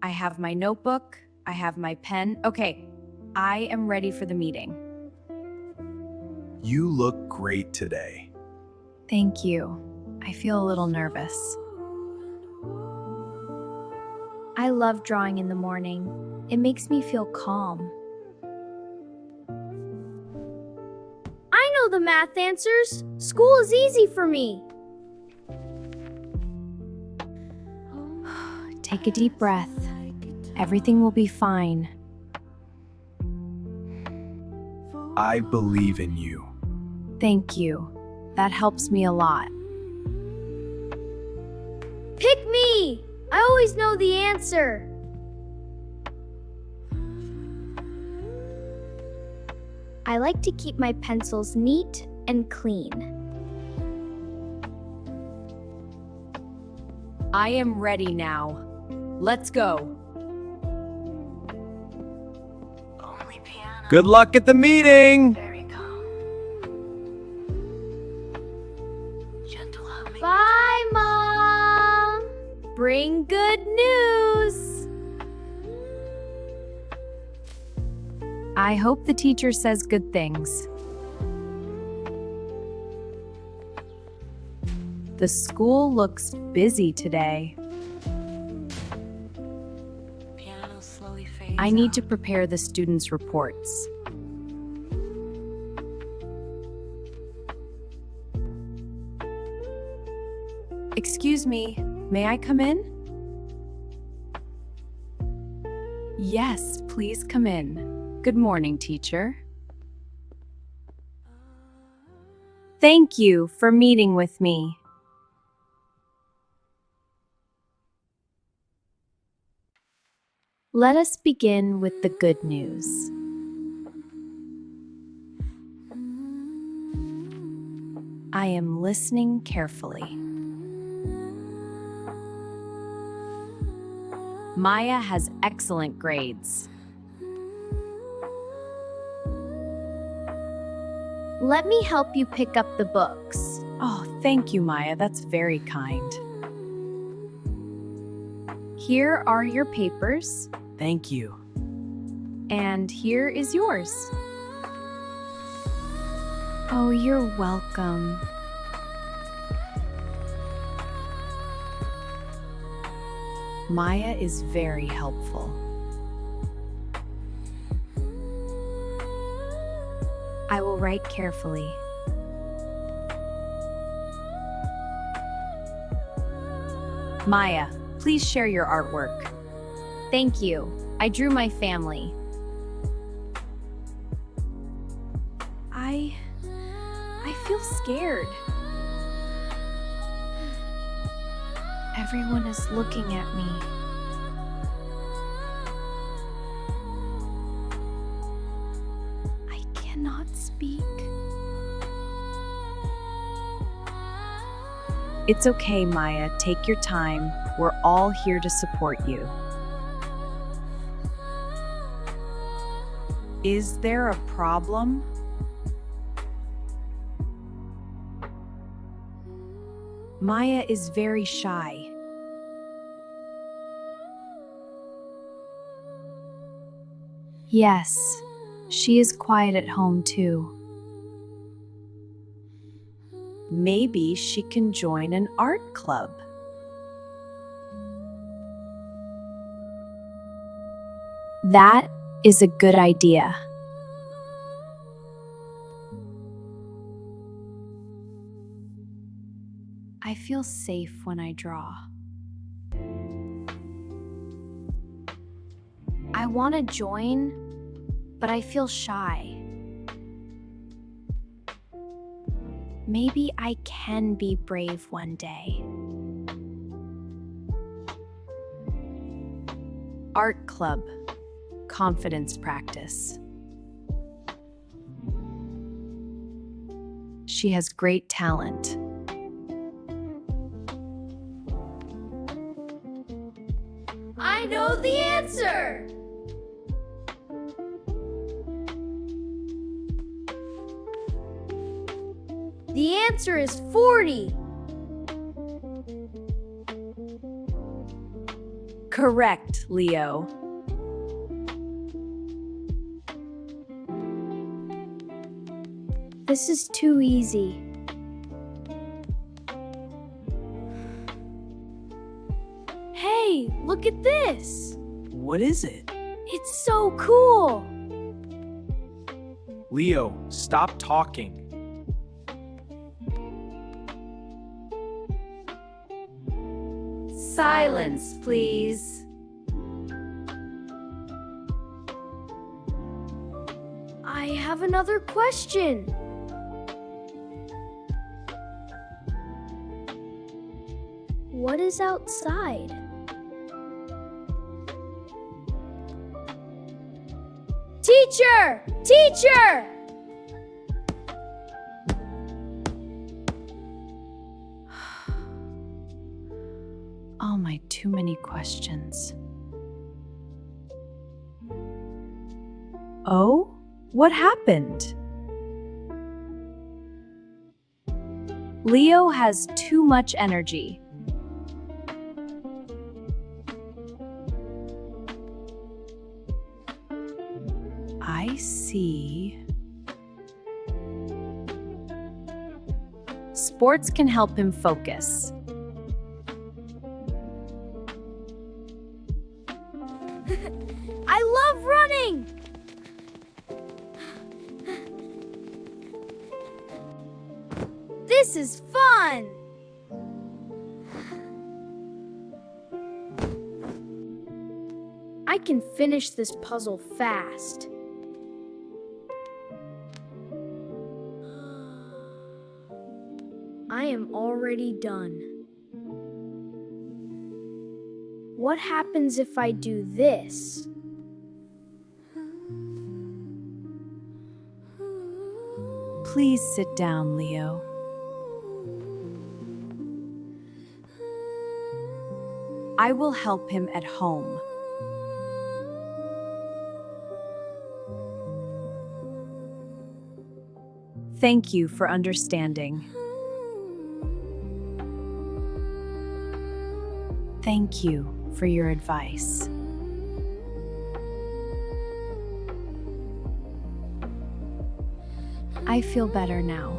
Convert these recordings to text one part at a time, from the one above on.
I have my notebook. I have my pen. Okay, I am ready for the meeting. You look great today. Thank you. I feel a little nervous. I love drawing in the morning. It makes me feel calm. I know the math answers. School is easy for me. Take a deep breath. Everything will be fine. I believe in you. Thank you. That helps me a lot. Pick me! I always know the answer. I like to keep my pencils neat and clean. I am ready now. Let's go. Good luck at the meeting! Bye, Mom! Bring good news! I hope the teacher says good things. The school looks busy today. I need to prepare the students' reports. Excuse me, may I come in? Yes, please come in. Good morning, teacher. Thank you for meeting with me. Let us begin with the good news. I am listening carefully. Maya has excellent grades. Let me help you pick up the books. Oh, thank you, Maya. That's very kind. Here are your papers, Thank you. and here is yours. Oh, you're welcome. Maya is very helpful. I will write carefully. Maya, please share your artwork. Thank you. I drew my family. I feel scared. Everyone is looking at me. I cannot speak. It's okay, Maya. Take your time. We're all here to support you. Is there a problem? Maya is very shy. Yes, she is quiet at home too. Maybe she can join an art club. That is a good idea. I feel safe when I draw. I want to join, but I feel shy. Maybe I can be brave one day. Art club, confidence practice. She has great talent. I know the answer! The answer is 40. Correct, Leo. This is too easy. Hey, look at this! What is it? It's so cool! Leo, stop talking. Silence, please. I have another question. What is outside? Teacher! Teacher! Oh my, too many questions. Oh? What happened? Leo has too much energy. I see. Sports can help him focus. I love running! This is fun! I can finish this puzzle fast. I am already done. What happens if I do this? Please sit down, Leo. I will help him at home. Thank you for understanding. Thank you for your advice. I feel better now.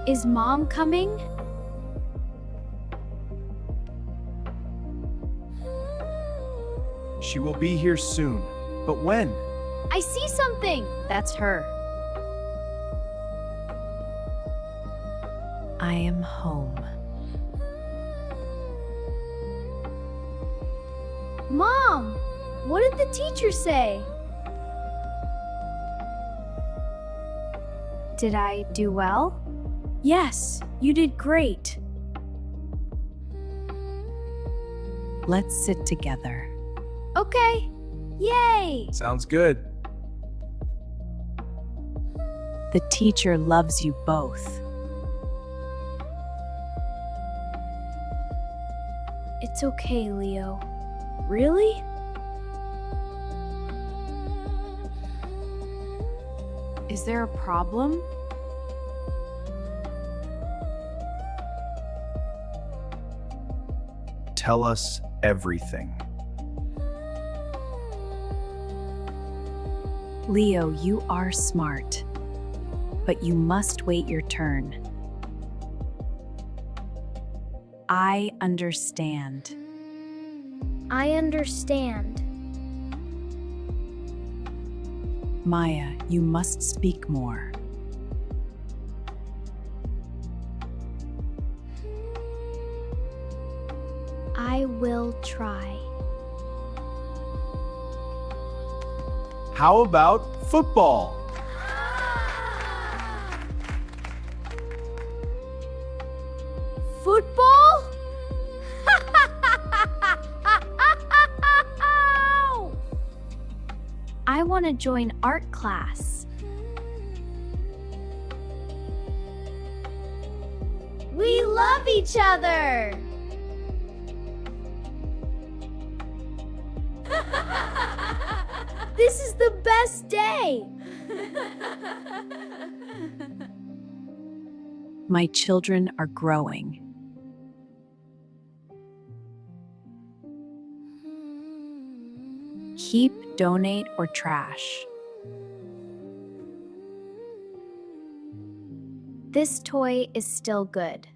Is Mom coming? She will be here soon. But when? I see something! That's her. I am home. Mom! What did the teacher say? Did I do well? Yes, you did great. Let's sit together. Okay. Yay! Sounds good. The teacher loves you both. It's okay, Leo. Really? Is there a problem? Tell us everything. Leo, you are smart, but you must wait your turn. I understand. I understand. Maya, you must speak more. I will try. How about football? Football? I want to join art class. We love each other. This is the best day. My children are growing. Keep, donate, or trash. This toy is still good.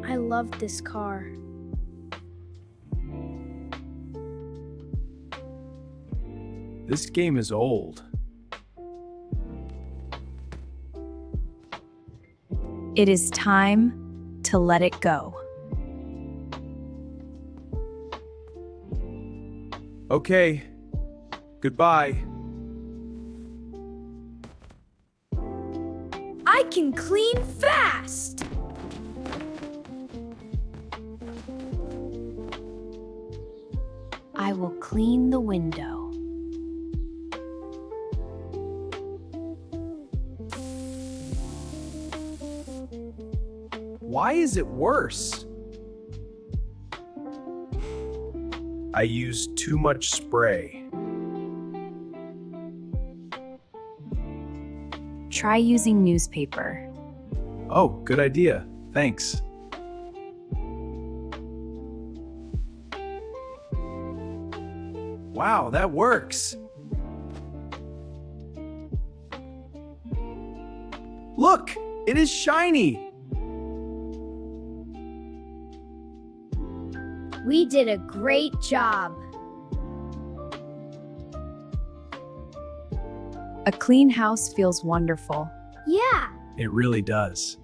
I love this car. This game is old. It is time to let it go. Okay. Goodbye. I can clean fast! I will clean the window. Why is it worse? I used too much spray. Try using newspaper. Oh, good idea. Thanks. Wow, that works. Look, it is shiny. We did a great job. A clean house feels wonderful. Yeah, It really does.